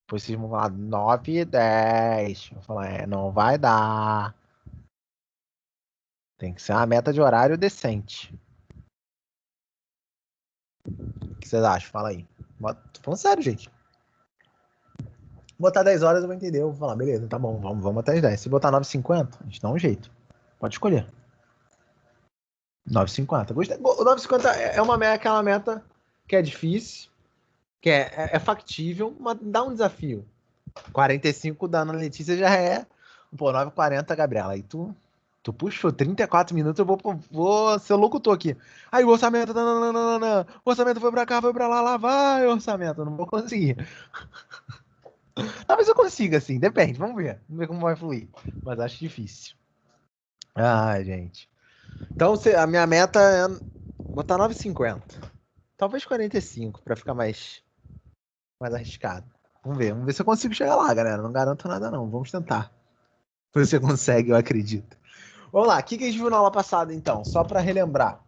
Depois vocês vão falar 9 e 10. Eu vou falar, não vai dar. Tem que ser uma meta de horário decente. O que vocês acham? Fala aí. Tô falando sério, gente. Botar 10 horas eu vou entender. Eu vou falar, beleza, tá bom, vamos até as 10. Se botar 9h50, a gente dá um jeito. Pode escolher. 9h50. Gostei. O 9h50 é aquela meta que é difícil, que é factível, mas dá um desafio. 45 da Ana Letícia já é. Pô, 9h40, Gabriela. Aí tu puxou 34 minutos, eu vou ser locutor aqui. Aí o orçamento, nananana, o orçamento foi pra cá, foi pra lá, lá vai, orçamento. Eu não vou conseguir. Talvez eu consiga, assim, depende, vamos ver. Vamos ver como vai fluir. Mas acho difícil. Ai, gente. Então, a minha meta é botar 9h50. Talvez 45, pra ficar mais arriscado. Vamos ver se eu consigo chegar lá, galera. Não garanto nada, não. Vamos tentar. Se você consegue, eu acredito. Vamos lá, o que a gente viu na aula passada, então? Só para relembrar.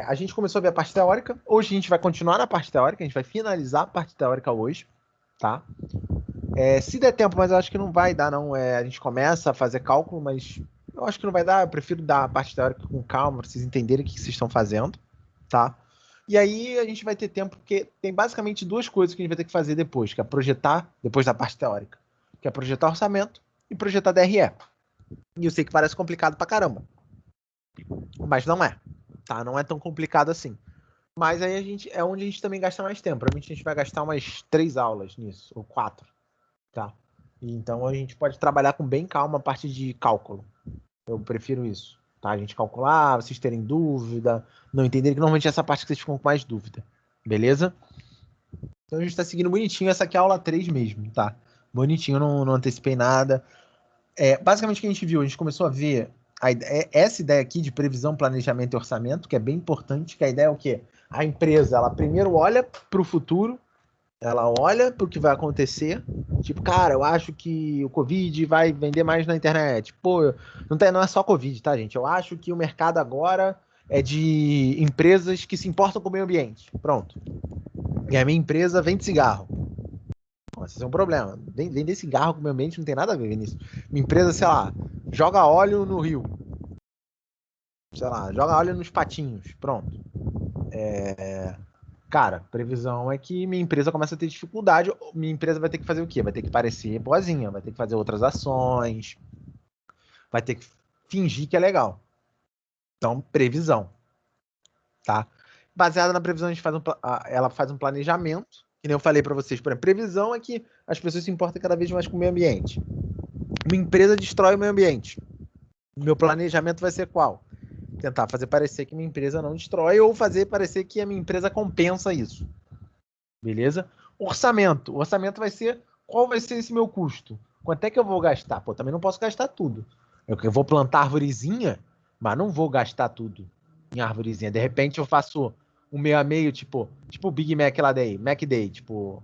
A gente começou a ver a parte teórica. Hoje a gente vai continuar na parte teórica. A gente vai finalizar a parte teórica hoje, tá? Se der tempo, mas eu acho que não vai dar, não. A gente começa a fazer cálculo, mas eu acho que não vai dar. Eu prefiro dar a parte teórica com calma, para vocês entenderem o que vocês estão fazendo, tá? E aí a gente vai ter tempo, porque tem basicamente duas coisas que a gente vai ter que fazer depois, que é projetar, depois da parte teórica, que é projetar orçamento e projetar DRE. E eu sei que parece complicado pra caramba, mas não é, tá? Não é tão complicado assim. Mas aí é onde a gente também gasta mais tempo. Provavelmente a gente vai gastar umas 3 aulas nisso, ou 4, tá? E então a gente pode trabalhar com bem calma a parte de cálculo. Eu prefiro isso, tá? A gente calcular, vocês terem dúvida, não entenderem, que normalmente é essa parte que vocês ficam com mais dúvida. Beleza? Então a gente tá seguindo bonitinho. Essa aqui é a aula 3 mesmo, tá? Bonitinho, não antecipei nada. Basicamente o que a gente viu, a gente começou a ver essa ideia aqui de previsão, planejamento e orçamento, que é bem importante, que a ideia é o quê? A empresa, ela primeiro olha para o futuro, ela olha para o que vai acontecer, tipo, cara, eu acho que o Covid vai vender mais na internet. Pô, não é só Covid, tá, gente? Eu acho que o mercado agora é de empresas que se importam com o meio ambiente. Pronto. E a minha empresa vende cigarro. Esse é um problema. Vender cigarro com o meio ambiente não tem nada a ver nisso. Minha empresa, sei lá, joga óleo no rio. Sei lá, joga óleo nos patinhos. Pronto. Cara, previsão é que minha empresa começa a ter dificuldade. Minha empresa vai ter que fazer o quê? Vai ter que parecer boazinha, vai ter que fazer outras ações, vai ter que fingir que é legal. Então, previsão, tá? Baseada na previsão, ela faz um planejamento, que nem eu falei para vocês. Por exemplo, previsão é que as pessoas se importam cada vez mais com o meio ambiente. Uma empresa destrói o meio ambiente. Meu planejamento vai ser qual? Tentar fazer parecer que minha empresa não destrói ou fazer parecer que a minha empresa compensa isso. Beleza? Orçamento. O orçamento vai ser qual vai ser esse meu custo? Quanto é que eu vou gastar? Pô, também não posso gastar tudo. Eu vou plantar arvorezinha, mas não vou gastar tudo em arvorezinha. De repente eu faço um meio a meio, tipo o Big Mac lá daí, Mac Day, tipo,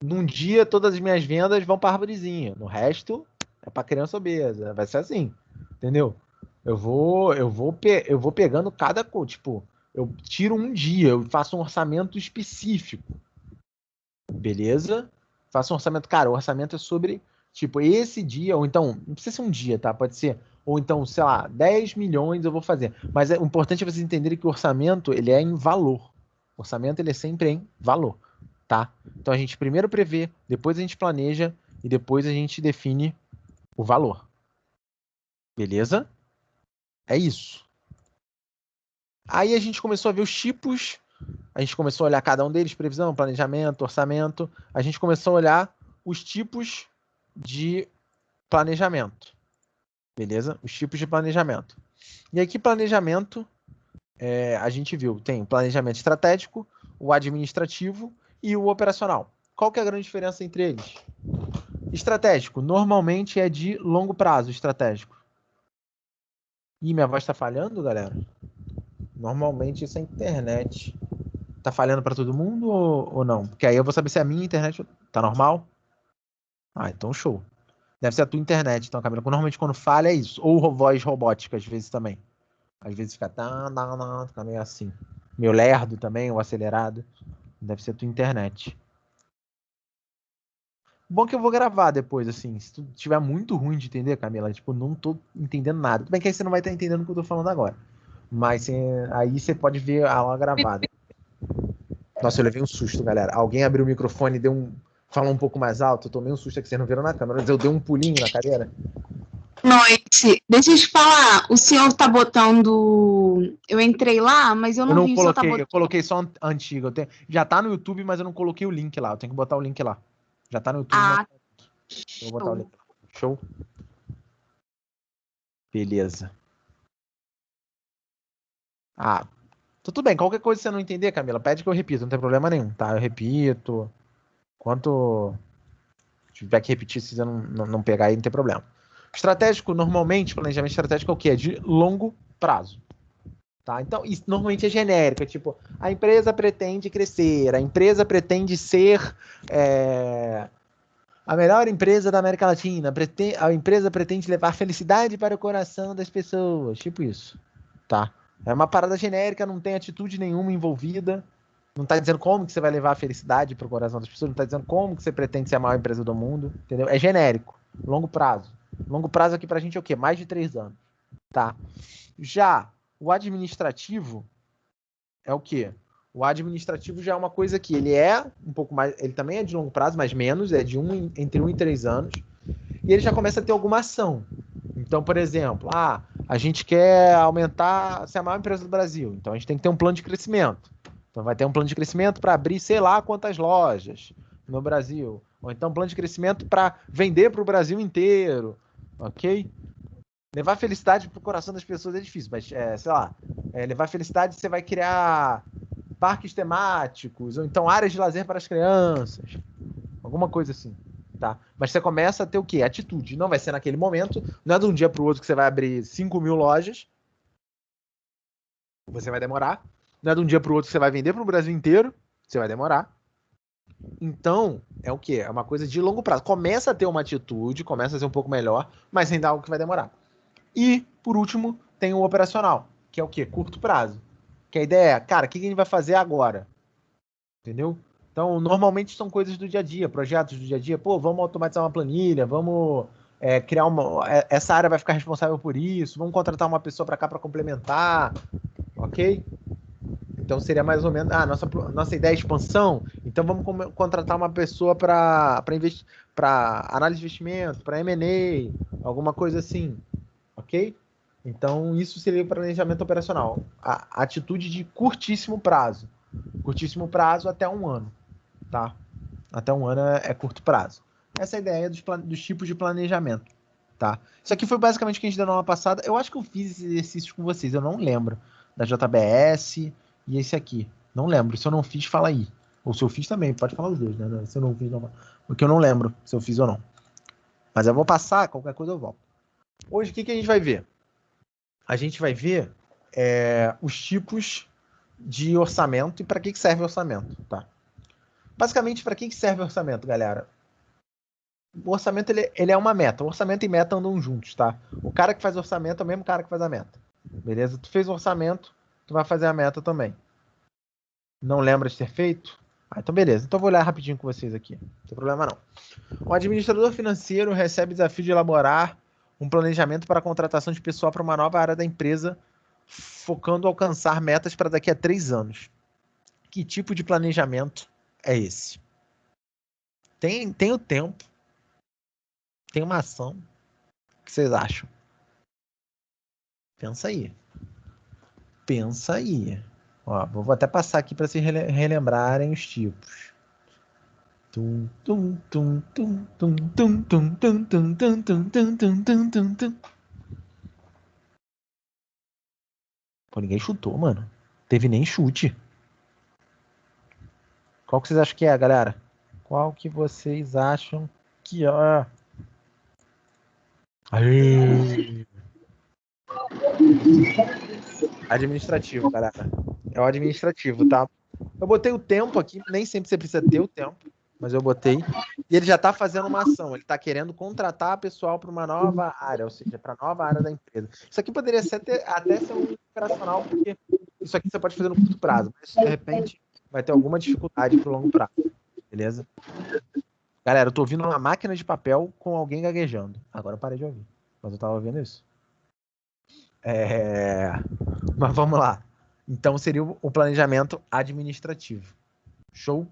num dia todas as minhas vendas vão para arvorezinha, no resto é para criança obesa, vai ser assim, entendeu? Eu vou pegando cada coisa, tipo, eu tiro um dia, eu faço um orçamento específico, beleza? Faço um orçamento, cara, o orçamento é sobre, tipo, esse dia, ou então, não precisa ser um dia, tá? Pode ser, ou então, sei lá, 10 milhões eu vou fazer. Mas o importante é vocês entenderem que o orçamento, ele é em valor. O orçamento, ele é sempre em valor, tá? Então a gente primeiro prevê, depois a gente planeja e depois a gente define o valor. Beleza? É isso. Aí a gente começou a ver os tipos, a gente começou a olhar cada um deles, previsão, planejamento, orçamento. A gente começou a olhar os tipos de planejamento. Beleza? Os tipos de planejamento. E aqui, planejamento, a gente viu, tem o planejamento estratégico, o administrativo e o operacional. Qual que é a grande diferença entre eles? Estratégico, normalmente é de longo prazo, estratégico. Ih, minha voz tá falhando, galera? Normalmente isso é internet. Tá falhando para todo mundo ou não? Porque aí eu vou saber se a minha internet tá normal. Ah, então show. Deve ser a tua internet, então, Camila. Normalmente quando falha é isso. Ou voz robótica, às vezes também. Às vezes fica, fica meio assim. Meio lerdo também, ou acelerado. Deve ser a tua internet. Bom que eu vou gravar depois, assim. Se tu tiver muito ruim de entender, Camila, tipo, não tô entendendo nada. Tudo bem que aí você não vai estar entendendo o que eu tô falando agora. Mas aí você pode ver a aula gravada. Nossa, eu levei um susto, galera. Alguém abriu o microfone e falou um pouco mais alto. Eu tomei um susto que vocês não viram na câmera, mas eu dei um pulinho na cadeira. Noite. Deixa eu te falar, o senhor tá botando. Eu entrei lá, mas eu Eu não não vi, o senhor tá coloquei, eu botando. coloquei só a antiga. Já tá no YouTube, mas eu não coloquei o link lá. Eu tenho que botar o link lá. Já tá no YouTube, mas Ah, eu vou botar o show. link lá. Show? Beleza. Ah, tudo bem. Qualquer coisa que você não entender, Camila, pede que eu repita. Não tem problema nenhum, tá? Eu repito. Quanto tiver que repetir, se você não pegar aí, não tem problema. Estratégico, normalmente, planejamento estratégico é o quê? É de longo prazo. Tá? Então, isso normalmente é genérico. É tipo, a empresa pretende crescer, a empresa pretende ser a melhor empresa da América Latina, a empresa pretende levar felicidade para o coração das pessoas. Tipo isso. Tá? É uma parada genérica, não tem atitude nenhuma envolvida. Não tá dizendo como que você vai levar a felicidade pro coração das pessoas, não tá dizendo como que você pretende ser a maior empresa do mundo, entendeu? É genérico, longo prazo. Longo prazo aqui pra gente é o quê? Mais de 3 anos, tá? Já o administrativo é o quê? O administrativo já é uma coisa que ele é um pouco mais, ele também é de longo prazo, mas menos, é de entre 1 e 3 anos, e ele já começa a ter alguma ação. Então, por exemplo, a gente quer aumentar, ser a maior empresa do Brasil, então a gente tem que ter um plano de crescimento. Então vai ter um plano de crescimento para abrir sei lá quantas lojas no Brasil. Ou então um plano de crescimento para vender para o Brasil inteiro. Ok? Levar felicidade para o coração das pessoas é difícil, mas sei lá, levar felicidade você vai criar parques temáticos, ou então áreas de lazer para as crianças. Alguma coisa assim. Tá? Mas você começa a ter o quê? Atitude. Não vai ser naquele momento, não é de um dia para o outro que você vai abrir 5.000 lojas. Você vai demorar. Não é de um dia para o outro que você vai vender para o Brasil inteiro. Você vai demorar. Então, é o quê? É uma coisa de longo prazo. Começa a ter uma atitude, começa a ser um pouco melhor, mas ainda é algo que vai demorar. E, por último, tem o operacional, que é o quê? Curto prazo. Que a ideia é, cara, o que a gente vai fazer agora? Entendeu? Então, normalmente são coisas do dia a dia, projetos do dia a dia. Pô, vamos automatizar uma planilha, vamos criar uma. Essa área vai ficar responsável por isso, vamos contratar uma pessoa para cá para complementar, ok? Então seria mais ou menos. Nossa ideia é expansão. Então vamos contratar uma pessoa para análise de investimento, para M&A, alguma coisa assim. Ok? Então isso seria o planejamento operacional. A atitude de curtíssimo prazo. Curtíssimo prazo até 1 ano. Tá? Até 1 ano é curto prazo. Essa é a ideia dos tipos de planejamento. Tá? Isso aqui foi basicamente o que a gente deu na aula passada. Eu acho que eu fiz esses exercícios com vocês, eu não lembro. Da JBS e esse aqui. Não lembro. Se eu não fiz, fala aí. Ou se eu fiz também, pode falar os dois, né? Se eu não fiz, não. Porque eu não lembro se eu fiz ou não. Mas eu vou passar, qualquer coisa eu volto. Hoje, o que a gente vai ver? A gente vai ver os tipos de orçamento e para que serve o orçamento, tá? Basicamente, para que serve o orçamento, galera? O orçamento ele é uma meta. O orçamento e meta andam juntos, tá? O cara que faz orçamento é o mesmo cara que faz a meta. Beleza? Tu fez o orçamento, tu vai fazer a meta também. Não lembra de ter feito? Então beleza. Então eu vou olhar rapidinho com vocês aqui. Não tem problema não. O administrador financeiro recebe o desafio de elaborar um planejamento para a contratação de pessoal para uma nova área da empresa, focando em alcançar metas para daqui a 3 anos. Que tipo de planejamento é esse? Tem o tempo, tem uma ação. O que vocês acham? Pensa aí. Pensa aí. Ó, vou até passar aqui para vocês relembrarem os tipos. Tum, tum, tum, tum, tum, tum, tum, tum, tum, tum, tum, tum, tum, tum, tum, tum. Pô, ninguém chutou, mano. Teve nem chute. Qual que vocês acham que é, galera? Qual que vocês acham que é? Aê! Administrativo, galera. É o administrativo, tá? Eu botei o tempo aqui, nem sempre você precisa ter o tempo, mas eu botei. E ele já está fazendo uma ação, ele está querendo contratar pessoal para uma nova área, ou seja, para a nova área da empresa. Isso aqui poderia até ser um operacional, porque isso aqui você pode fazer no curto prazo, mas de repente vai ter alguma dificuldade para o longo prazo, beleza? Galera, eu tô ouvindo uma máquina de papel com alguém gaguejando. Agora eu parei de ouvir. Mas eu tava ouvindo isso. Mas vamos lá. Então seria o planejamento administrativo. Show?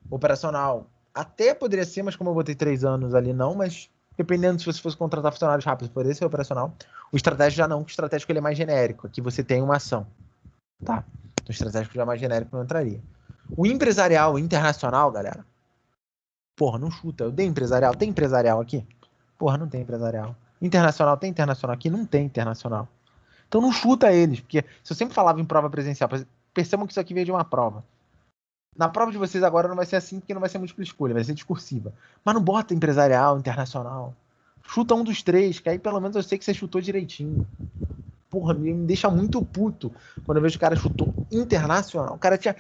Operacional. Até poderia ser, mas como eu botei 3 anos ali, não, mas dependendo se você fosse contratar funcionários rápidos, poderia ser operacional. O estratégico já não, o estratégico ele é mais genérico. Aqui você tem uma ação. Tá? O estratégico já é mais genérico, não entraria. O empresarial internacional, galera. Porra, não chuta. Eu dei empresarial. Tem empresarial aqui? Porra, não tem empresarial. Internacional, tem internacional aqui? Não tem internacional. Então não chuta eles, porque se eu sempre falava em prova presencial, percebam que isso aqui veio de uma prova. Na prova de vocês agora não vai ser assim, porque não vai ser múltipla escolha, vai ser discursiva. Mas não bota empresarial, internacional. Chuta um dos três, que aí pelo menos eu sei que você chutou direitinho. Porra, me deixa muito puto quando eu vejo o cara chutou internacional. O cara tinha.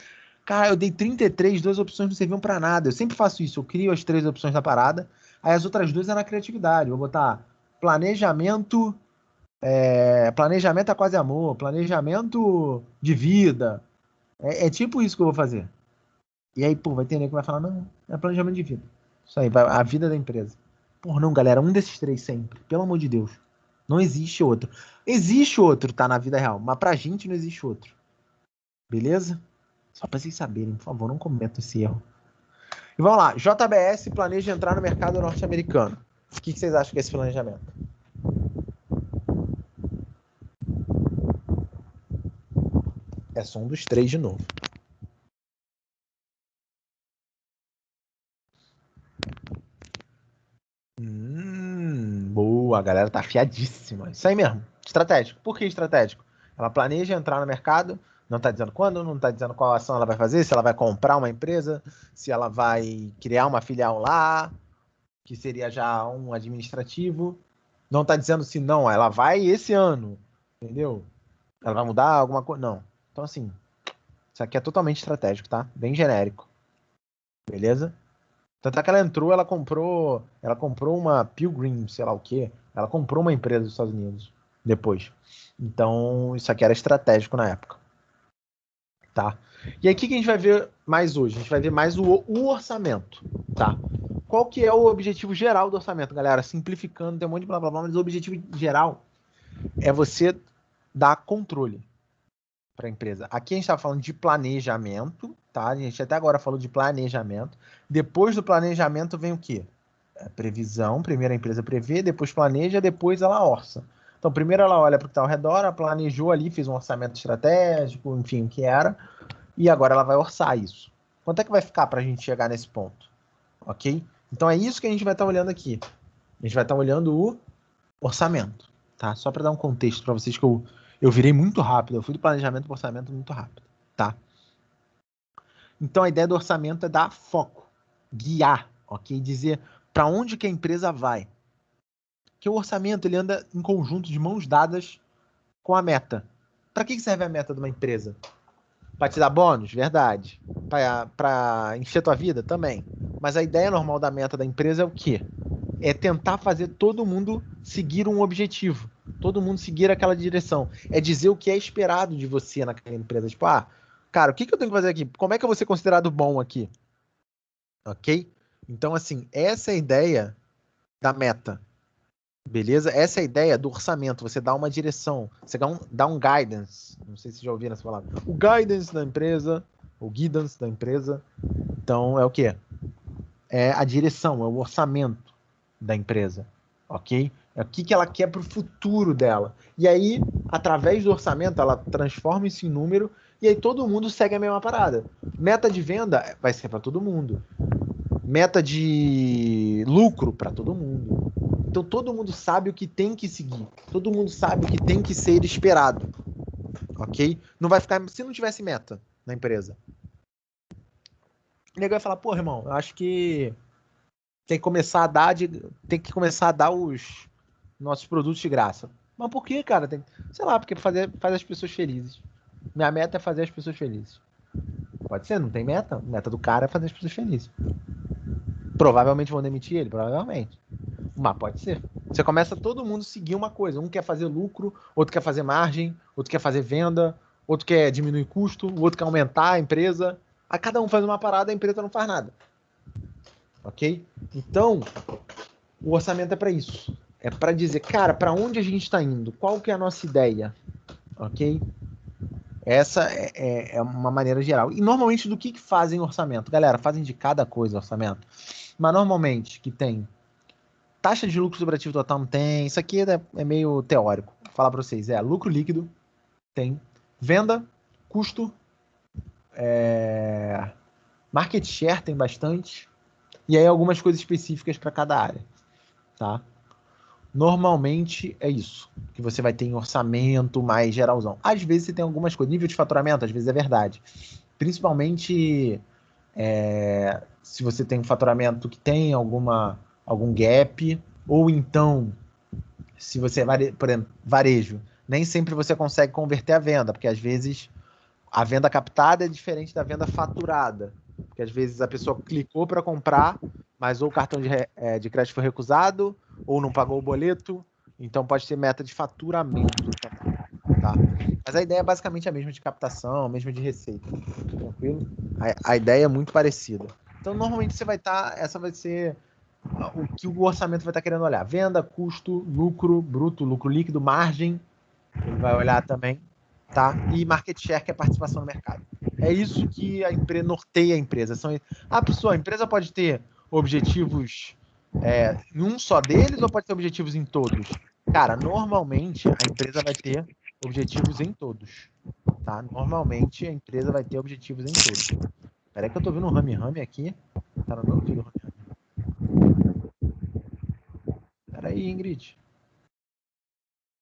Cara, eu dei 33, 2 opções não serviam pra nada. Eu sempre faço isso, eu crio as 3 opções da parada, aí as outras 2 é na criatividade. Vou botar planejamento. Planejamento é quase amor, planejamento de vida. É tipo isso que eu vou fazer. E aí, pô, vai ter nego que vai falar, não, é planejamento de vida. Isso aí, a vida da empresa. Porra, não, galera, um desses 3 sempre. Pelo amor de Deus. Não existe outro. Existe outro, tá, na vida real, mas pra gente não existe outro. Beleza? Só pra vocês saberem, por favor, não cometam esse erro. E vamos lá, JBS planeja entrar no mercado norte-americano. O que vocês acham que é esse planejamento? É só um dos 3 de novo. Boa, a galera tá afiadíssima. Isso aí mesmo. Estratégico. Por que estratégico? Ela planeja entrar no mercado, não tá dizendo quando, não tá dizendo qual ação ela vai fazer, se ela vai comprar uma empresa, se ela vai criar uma filial lá, que seria já um administrativo. Não tá dizendo se não, ela vai esse ano, entendeu? Ela vai mudar alguma coisa. Não. Então, assim, isso aqui é totalmente estratégico, tá? Bem genérico. Beleza? Tanto é que ela comprou uma Pilgrim, sei lá o quê. Ela comprou uma empresa dos Estados Unidos depois. Então, isso aqui era estratégico na época. Tá? E aí, o que a gente vai ver mais hoje? A gente vai ver mais o orçamento, tá? Qual que é o objetivo geral do orçamento, galera? Simplificando, tem um monte de blá blá blá, mas o objetivo geral é você dar controle para a empresa. Aqui a gente está falando de planejamento, tá? A gente até agora falou de planejamento. Depois do planejamento vem o quê? Previsão. Primeiro a empresa prevê, depois planeja, depois ela orça. Então, primeiro ela olha para o que está ao redor, ela planejou ali, fez um orçamento estratégico, enfim, o que era, e agora ela vai orçar isso. Quanto é que vai ficar para a gente chegar nesse ponto? Ok? Então é isso que a gente vai estar olhando aqui. A gente vai estar olhando o orçamento, tá? Só para dar um contexto para vocês que eu virei muito rápido, eu fui do planejamento para o orçamento muito rápido, tá? Então a ideia do orçamento é dar foco, guiar, ok? Dizer para onde que a empresa vai. Que o orçamento ele anda em conjunto de mãos dadas com a meta. Para que serve a meta de uma empresa? Para te dar bônus? Verdade. Para encher tua vida? Também. Mas a ideia normal da meta da empresa é o quê? É tentar fazer todo mundo seguir um objetivo. Todo mundo seguir aquela direção. É dizer o que é esperado de você naquela empresa. Tipo, cara, o que eu tenho que fazer aqui? Como é que eu vou ser considerado bom aqui? Ok? Então, assim, essa é a ideia da meta. Beleza? Essa é a ideia do orçamento. Você dá uma direção. Você dá um guidance. Não sei se vocês já ouviram essa palavra. O guidance da empresa. O guidance da empresa. Então, é o quê? É a direção, é o orçamento da empresa. Ok? É o que ela quer para o futuro dela. E aí, através do orçamento, ela transforma isso em número e aí todo mundo segue a mesma parada. Meta de venda vai ser para todo mundo. Meta de lucro para todo mundo. Então todo mundo sabe o que tem que seguir. Todo mundo sabe o que tem que ser esperado. Ok? Não vai ficar. Se não tivesse meta na empresa. O nego vai falar, pô, irmão, eu acho que tem que começar a dar os nossos produtos de graça. Mas por que, cara? Sei lá, porque faz as pessoas felizes. Minha meta é fazer as pessoas felizes. Pode ser, não tem meta. A meta do cara é fazer as pessoas felizes. Provavelmente vão demitir ele, provavelmente. Mas pode ser. Você começa todo mundo seguir uma coisa. Um quer fazer lucro, outro quer fazer margem, outro quer fazer venda, outro quer diminuir custo, o outro quer aumentar a empresa. A cada um faz uma parada, a empresa não faz nada. ok? Então, o orçamento é para isso. É para dizer, cara, para onde a gente está indo? Qual que é a nossa ideia? Ok? Essa é uma maneira geral. E normalmente do que fazem orçamento? Galera, fazem de cada coisa orçamento. Mas normalmente que tem taxa de lucro sobre ativo total não tem. Isso aqui é meio teórico. Vou falar para vocês. Lucro líquido tem. Venda, custo, market share tem bastante. E aí algumas coisas específicas para cada área. Tá? Normalmente é isso que você vai ter em orçamento mais geralzão. Às vezes você tem algumas coisas. Nível de faturamento, às vezes é verdade. Principalmente se você tem um faturamento que tem algum gap, ou então, se você, por exemplo, varejo, nem sempre você consegue converter a venda, porque às vezes a venda captada é diferente da venda faturada. Porque às vezes a pessoa clicou para comprar, mas ou o cartão de crédito foi recusado, ou não pagou o boleto. Então pode ter meta de faturamento também, tá? Mas a ideia é basicamente a mesma de captação, a mesma de receita. Tranquilo? A ideia é muito parecida. Então normalmente você vai estar, essa vai ser o que o orçamento vai estar querendo olhar. Venda, custo, lucro bruto, lucro líquido, margem. Ele vai olhar também, tá? E market share, que é participação no mercado. É isso que a empresa norteia a empresa. A empresa pode ter objetivos em um só deles ou pode ter objetivos em todos? Cara, normalmente a empresa vai ter objetivos em todos, tá? Normalmente a empresa vai ter objetivos em todos. Peraí que eu tô vendo um rame aqui. Tá no meu ouvido, rame. Peraí, Ingrid.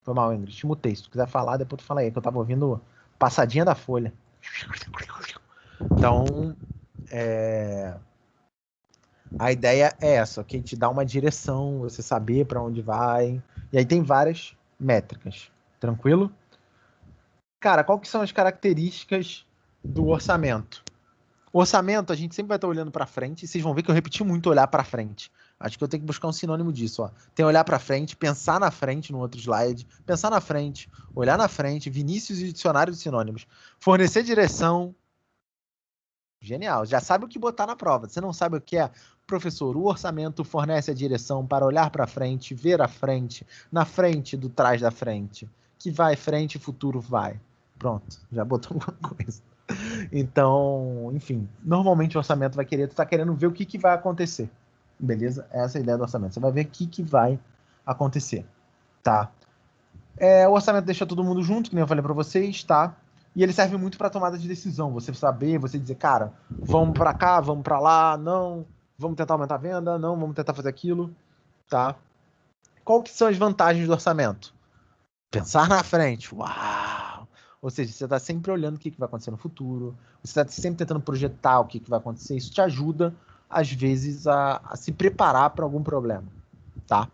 Foi mal, Ingrid. Te mutei. Se tu quiser falar, depois tu fala aí, que eu tava ouvindo passadinha da folha. Então, a ideia é essa, ok? Te dá uma direção, você saber para onde vai. E aí tem várias métricas. Tranquilo? Cara, qual que são as características do orçamento? O orçamento, a gente sempre vai estar olhando para frente, e vocês vão ver que eu repeti muito olhar para frente. Acho que eu tenho que buscar um sinônimo disso, ó. Tem olhar para frente, pensar na frente no outro slide, pensar na frente, olhar na frente, Vinícius e dicionário de sinônimos, fornecer direção. Genial, já sabe o que botar na prova. Você não sabe o que é? Professor, o orçamento fornece a direção para olhar para frente, ver a frente, na frente do trás da frente, que vai frente, futuro vai. Pronto, já botou alguma coisa. Então, enfim, normalmente o orçamento vai querer, tu tá querendo ver o que vai acontecer. Beleza? Essa é a ideia do orçamento. Você vai ver o que vai acontecer, tá? O orçamento deixa todo mundo junto, que nem eu falei para vocês, tá? E ele serve muito para tomada de decisão. Você saber, você dizer, cara, vamos para cá, vamos para lá, não, vamos tentar aumentar a venda, não, vamos tentar fazer aquilo, tá? Qual que são as vantagens do orçamento? Pensar na frente, uau! Ou seja, você está sempre olhando o que vai acontecer no futuro, você está sempre tentando projetar o que vai acontecer. Isso te ajuda, às vezes, a se preparar para algum problema, tá?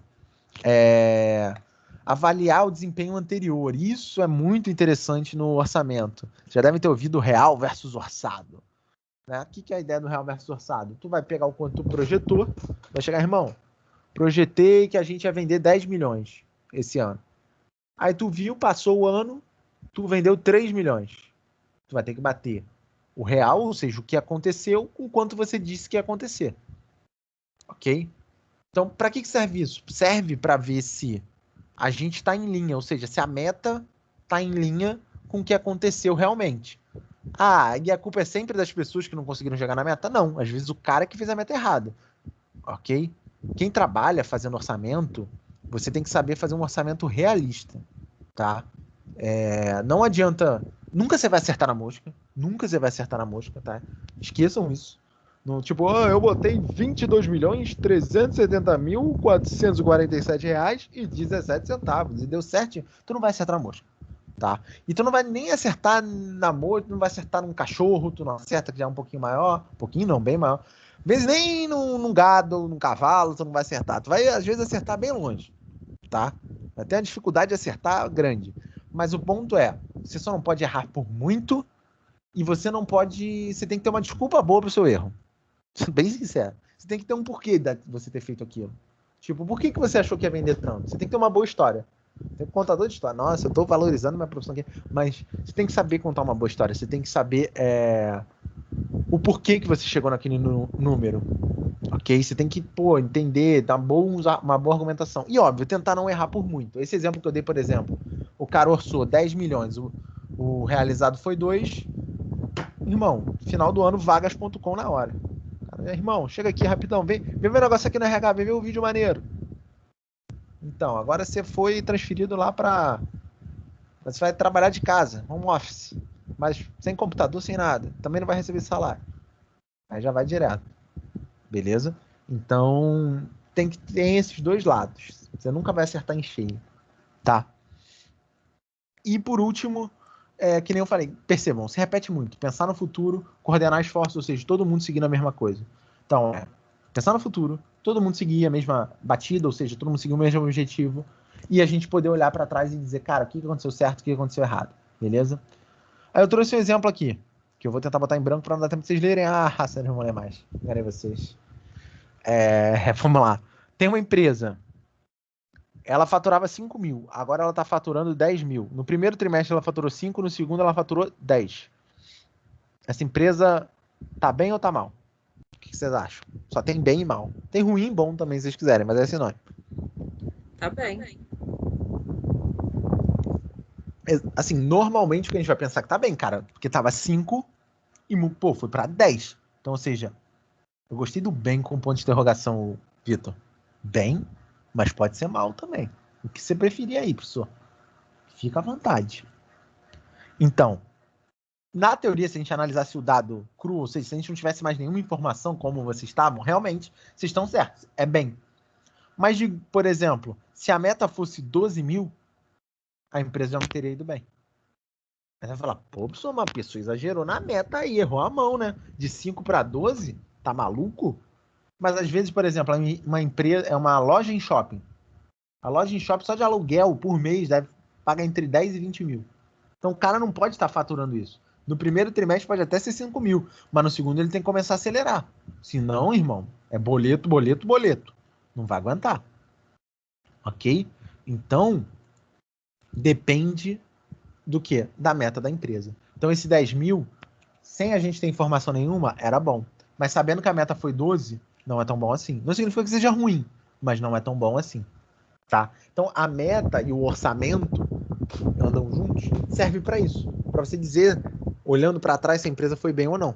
Avaliar o desempenho anterior. Isso é muito interessante no orçamento. Já devem ter ouvido real versus orçado. Né? O que é a ideia do real versus orçado? Tu vai pegar o quanto tu projetou, vai chegar, irmão, projetei que a gente ia vender 10 milhões esse ano. Aí tu viu, passou o ano, tu vendeu 3 milhões. Tu vai ter que bater o real, ou seja, o que aconteceu, com quanto você disse que ia acontecer. Ok? Então, para que serve isso? Serve para ver se a gente está em linha, ou seja, se a meta está em linha com o que aconteceu realmente. E a culpa é sempre das pessoas que não conseguiram chegar na meta? Não, às vezes o cara que fez a meta errada, ok? Quem trabalha fazendo orçamento, você tem que saber fazer um orçamento realista, tá? Não adianta, nunca você vai acertar na mosca, tá? Esqueçam isso. No, tipo, eu botei 22.370.447 reais e 17 centavos e deu certinho. Tu não vai acertar na mosca, tá? E tu não vai nem acertar na mosca, não vai acertar num cachorro, tu não acerta que já é um pouquinho maior, pouquinho não, bem maior. Às vezes nem num gado, num cavalo, tu não vai acertar. Tu vai, às vezes, acertar bem longe, tá? Vai ter uma dificuldade de acertar grande. Mas o ponto é, você só não pode errar por muito e você não pode... Você tem que ter uma desculpa boa pro seu erro. Bem sincero. Você tem que ter um porquê de você ter feito aquilo. Tipo, por que você achou que ia vender tanto? Você tem que ter uma boa história. Tem um contador de história. Nossa, eu tô valorizando minha profissão aqui. Mas você tem que saber contar uma boa história. Você tem que saber o porquê que você chegou naquele número. Ok? Você tem que, entender, dar uma boa argumentação. E, óbvio, tentar não errar por muito. Esse exemplo que eu dei, por exemplo, o cara orçou 10 milhões, o realizado foi 2. Irmão, final do ano, vagas.com na hora. Cara, irmão, chega aqui rapidão, vem ver o negócio aqui no RH, vem ver o vídeo maneiro. Então, agora você foi transferido lá para... Você vai trabalhar de casa, home office. Mas sem computador, sem nada. Também não vai receber salário. Aí já vai direto. Beleza? Então, tem que ter esses dois lados. Você nunca vai acertar em cheio. Tá? E por último, que nem eu falei, percebam, se repete muito. Pensar no futuro, coordenar esforços, ou seja, todo mundo seguindo a mesma coisa. Então, pensar no futuro, todo mundo seguir a mesma batida, ou seja, todo mundo seguir o mesmo objetivo, e a gente poder olhar para trás e dizer, cara, o que aconteceu certo, o que aconteceu errado. Beleza? Aí eu trouxe um exemplo aqui, que eu vou tentar botar em branco para não dar tempo de vocês lerem. Vocês não vão ler mais. Enganei vocês. Vamos lá. Tem uma empresa. Ela faturava 5 mil. Agora ela está faturando 10 mil. No primeiro trimestre ela faturou 5, no segundo ela faturou 10. Essa empresa tá bem ou tá mal? O que vocês acham? Só tem bem e mal. Tem ruim e bom também, se vocês quiserem, mas é esse nome. Tá bem. Assim, normalmente o que a gente vai pensar que tá bem, cara, porque tava 5 e, foi pra 10. Então, ou seja, eu gostei do bem com ponto de interrogação, Vitor. Bem, mas pode ser mal também. O que você preferir aí, professor? Fica à vontade. Então, na teoria, se a gente analisasse o dado cru, ou seja, se a gente não tivesse mais nenhuma informação como vocês estavam, realmente, vocês estão certos. É bem. Mas, por exemplo, se a meta fosse 12 mil, a empresa já não teria ido bem. Aí vai falar, professor, uma pessoa exagerou na meta aí, errou a mão, né? De 5 para 12, tá maluco? Mas às vezes, por exemplo, uma empresa é uma loja em shopping. A loja em shopping só de aluguel por mês deve pagar entre 10 e 20 mil. Então o cara não pode estar faturando isso. No primeiro trimestre pode até ser 5 mil, mas no segundo ele tem que começar a acelerar. Senão, irmão, é boleto, boleto, boleto. Não vai aguentar. Ok? Então, depende do quê? Da meta da empresa. Então esse 10 mil, sem a gente ter informação nenhuma, era bom. Mas sabendo que a meta foi 12, não é tão bom assim. Não significa que seja ruim, mas não é tão bom assim. Tá? Então a meta e o orçamento andam juntos, serve para isso. Para você dizer, olhando para trás, se a empresa foi bem ou não.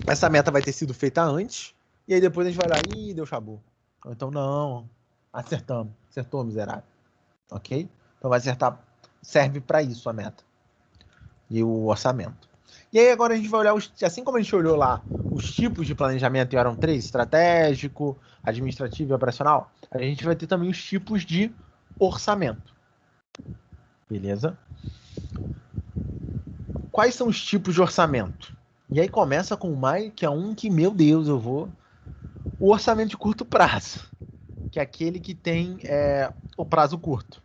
Essa meta vai ter sido feita antes, e aí depois a gente vai lá, deu chabu. Então não, acertou, miserável. Ok? Então vai acertar, serve para isso a meta. E o orçamento. E aí agora a gente vai olhar, assim como a gente olhou lá, os tipos de planejamento, e eram 3, estratégico, administrativo e operacional, a gente vai ter também os tipos de orçamento. Beleza? Quais são os tipos de orçamento? E aí começa com o mais, que é um que, meu Deus, o orçamento de curto prazo, que é aquele que tem o prazo curto.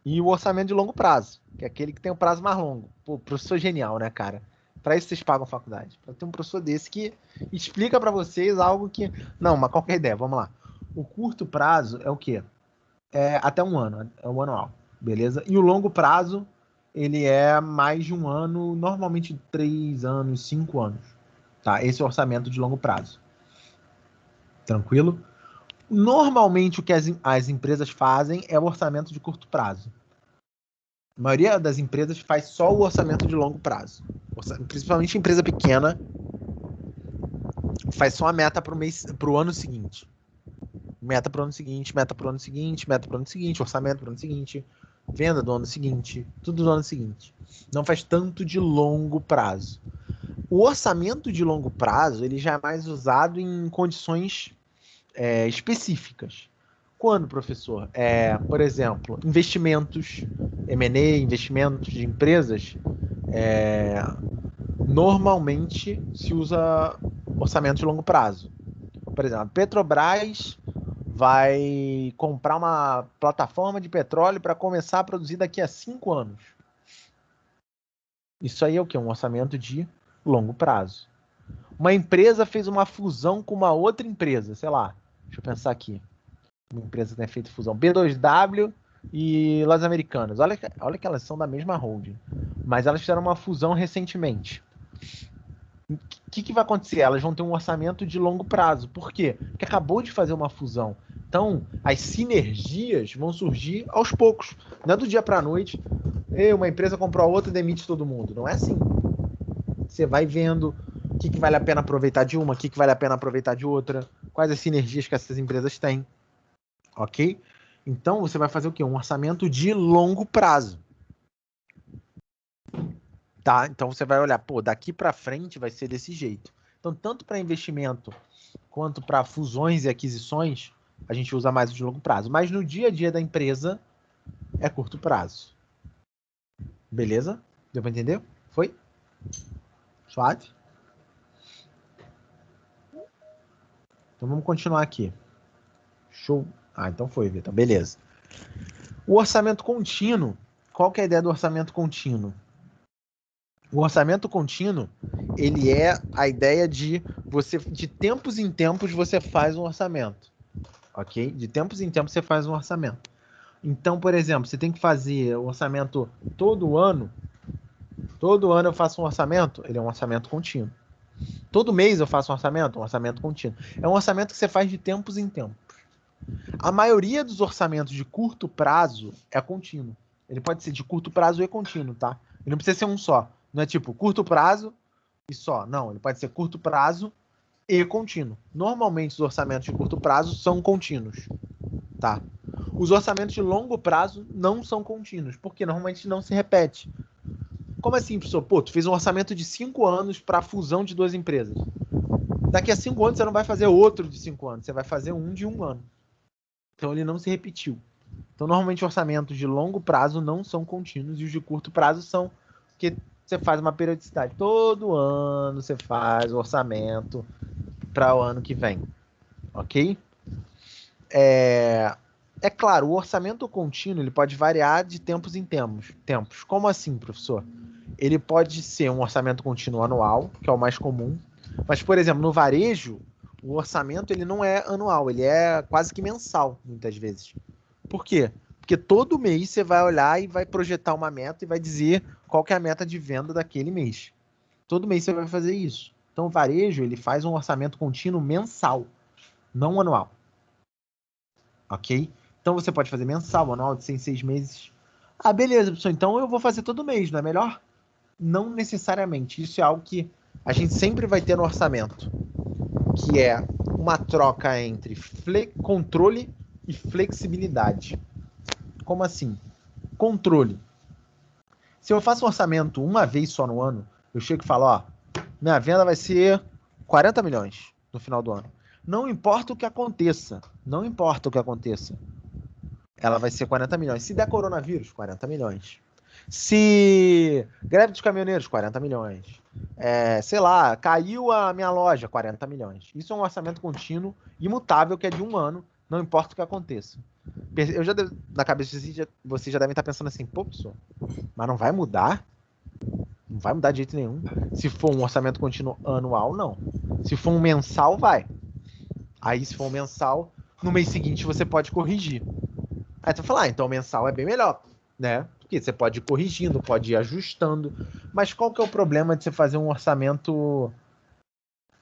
E o orçamento de longo prazo, que é aquele que tem o prazo mais longo. Pô, professor genial, né, cara? Para isso vocês pagam a faculdade. Para ter um professor desse que explica para vocês algo que... Não, mas qualquer ideia, vamos lá. O curto prazo é o quê? É até um ano, é o anual, beleza? E o longo prazo, ele é mais de um ano, normalmente 3 anos, 5 anos. Tá? Esse é o orçamento de longo prazo. Tranquilo? Normalmente o que as empresas fazem é o orçamento de curto prazo. A maioria das empresas faz só o orçamento de longo prazo. Principalmente empresa pequena, faz só a meta para o ano seguinte. Meta para o ano seguinte, meta para o ano seguinte, meta para o ano seguinte, orçamento para o ano seguinte, venda do ano seguinte, tudo do ano seguinte. Não faz tanto de longo prazo. O orçamento de longo prazo ele já é mais usado em condições específicas. Quando, professor? Por exemplo, investimentos, M&A, investimentos de empresas, normalmente se usa orçamento de longo prazo. Por exemplo, a Petrobras vai comprar uma plataforma de petróleo para começar a produzir daqui a 5 anos. Isso aí é o quê? Um orçamento de longo prazo. Uma empresa fez uma fusão com uma outra empresa, sei lá, deixa eu pensar aqui. Uma empresa tem feito fusão, B2W e Las Americanas. Olha que elas são da mesma holding, mas elas fizeram uma fusão recentemente. que vai acontecer? Elas vão ter um orçamento de longo prazo. Por quê? Porque acabou de fazer uma fusão. Então, as sinergias vão surgir aos poucos. Não é do dia para a noite. Uma empresa comprou a outra e demite todo mundo. Não é assim. Você vai vendo o que vale a pena aproveitar de uma, o que vale a pena aproveitar de outra, quais as sinergias que essas empresas têm. Ok? Então, você vai fazer o quê? Um orçamento de longo prazo. Tá? Então, você vai olhar, pô, daqui para frente vai ser desse jeito. Então, tanto para investimento quanto para fusões e aquisições, a gente usa mais o de longo prazo. Mas no dia a dia da empresa, é curto prazo. Beleza? Deu para entender? Foi? Suave? Então, vamos continuar aqui. Show. Então foi, Vitor. Beleza. O orçamento contínuo. Qual que é a ideia do orçamento contínuo? O orçamento contínuo, ele é a ideia de você, de tempos em tempos, você faz um orçamento. Ok? De tempos em tempos, você faz um orçamento. Então, por exemplo, você tem que fazer o orçamento todo ano. Todo ano eu faço um orçamento. Ele é um orçamento contínuo. Todo mês eu faço um orçamento contínuo. É um orçamento que você faz de tempos em tempos. A maioria dos orçamentos de curto prazo é contínuo. Ele pode ser de curto prazo e contínuo, tá? Ele não precisa ser um só. Não é tipo curto prazo e só. Não, ele pode ser curto prazo e contínuo. Normalmente os orçamentos de curto prazo são contínuos, tá? Os orçamentos de longo prazo não são contínuos, porque normalmente não se repete. Como assim, professor? Pô, tu fez um orçamento de 5 anos para a fusão de duas empresas. Daqui a 5 anos você não vai fazer outro de 5 anos, você vai fazer um de 1 ano. Então ele não se repetiu. Então normalmente orçamentos de longo prazo não são contínuos e os de curto prazo são, porque você faz uma periodicidade. Todo ano você faz o orçamento para o ano que vem. Ok? É claro, o orçamento contínuo ele pode variar de tempos em tempos. Como assim, professor? Ele pode ser um orçamento contínuo anual, que é o mais comum. Mas, por exemplo, no varejo, o orçamento ele não é anual, ele é quase que mensal, muitas vezes. Por quê? Porque todo mês você vai olhar e vai projetar uma meta e vai dizer qual que é a meta de venda daquele mês. Todo mês você vai fazer isso. Então, o varejo ele faz um orçamento contínuo mensal, não anual. Ok? Então, você pode fazer mensal, anual, de 6 meses. Beleza, professor. Então, eu vou fazer todo mês, não é melhor? Não necessariamente. Isso é algo que a gente sempre vai ter no orçamento, que é uma troca entre controle e flexibilidade. Como assim? Controle. Se eu faço um orçamento uma vez só no ano, eu chego e falo, ó, minha venda vai ser 40 milhões no final do ano. Não importa o que aconteça. Não importa o que aconteça. Ela vai ser 40 milhões. Se der coronavírus, 40 milhões. Se greve dos caminhoneiros, 40 milhões. Sei lá, caiu a minha loja, 40 milhões. Isso é um orçamento contínuo, imutável, que é de 1 ano, não importa o que aconteça. Eu já na cabeça de vocês já devem estar pensando assim, pô, pessoal, mas não vai mudar? Não vai mudar de jeito nenhum. Se for um orçamento contínuo anual, não. Se for um mensal, vai. Aí, se for um mensal, no mês seguinte você pode corrigir. Aí tu vai falar, então o mensal é bem melhor, né? Porque você pode ir corrigindo, pode ir ajustando. Mas qual que é o problema de você fazer um orçamento...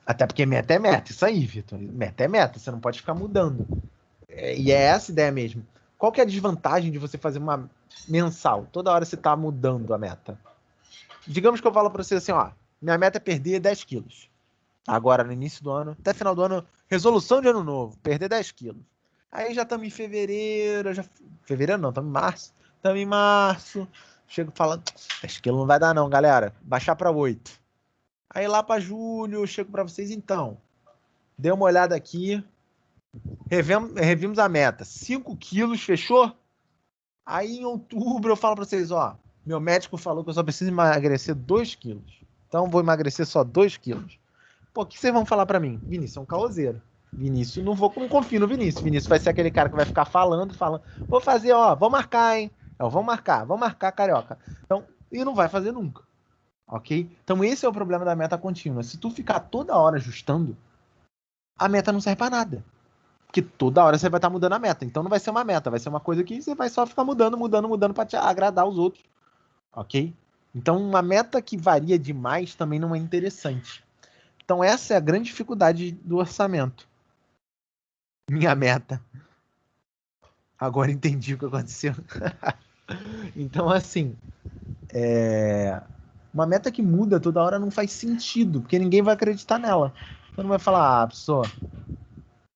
Até porque meta é meta, isso aí, Vitor. Meta é meta, você não pode ficar mudando. E é essa a ideia mesmo. Qual que é a desvantagem de você fazer uma mensal? Toda hora você tá mudando a meta. Digamos que eu falo para você assim, ó, minha meta é perder 10 quilos. Agora, no início do ano, até final do ano, resolução de ano novo, perder 10 quilos. Aí já estamos em fevereiro, fevereiro não, estamos em março. Estamos em março, chego falando, 10 quilos não vai dar não, galera, baixar para 8. Aí lá para julho, eu chego para vocês, então, dê uma olhada aqui, revimos a meta, 5 quilos, fechou? Aí em outubro eu falo para vocês, ó, meu médico falou que eu só preciso emagrecer 2 quilos. Então vou emagrecer só 2 quilos. Pô, o que vocês vão falar para mim? Vinícius é um caoseiro. Vinícius, não confio no Vinícius. Vinícius vai ser aquele cara que vai ficar falando, vou fazer, ó, vou marcar, hein? Vamos marcar, carioca. Então, e não vai fazer nunca. Ok? Então esse é o problema da meta contínua. Se tu ficar toda hora ajustando, a meta não serve para nada. Porque toda hora você vai estar mudando a meta. Então não vai ser uma meta, vai ser uma coisa que você vai só ficar mudando para te agradar os outros. Ok? Então uma meta que varia demais também não é interessante. Então essa é a grande dificuldade do orçamento. Minha meta. Agora entendi o que aconteceu. Então, assim, uma meta que muda toda hora não faz sentido, porque ninguém vai acreditar nela. Você não vai falar, pessoa,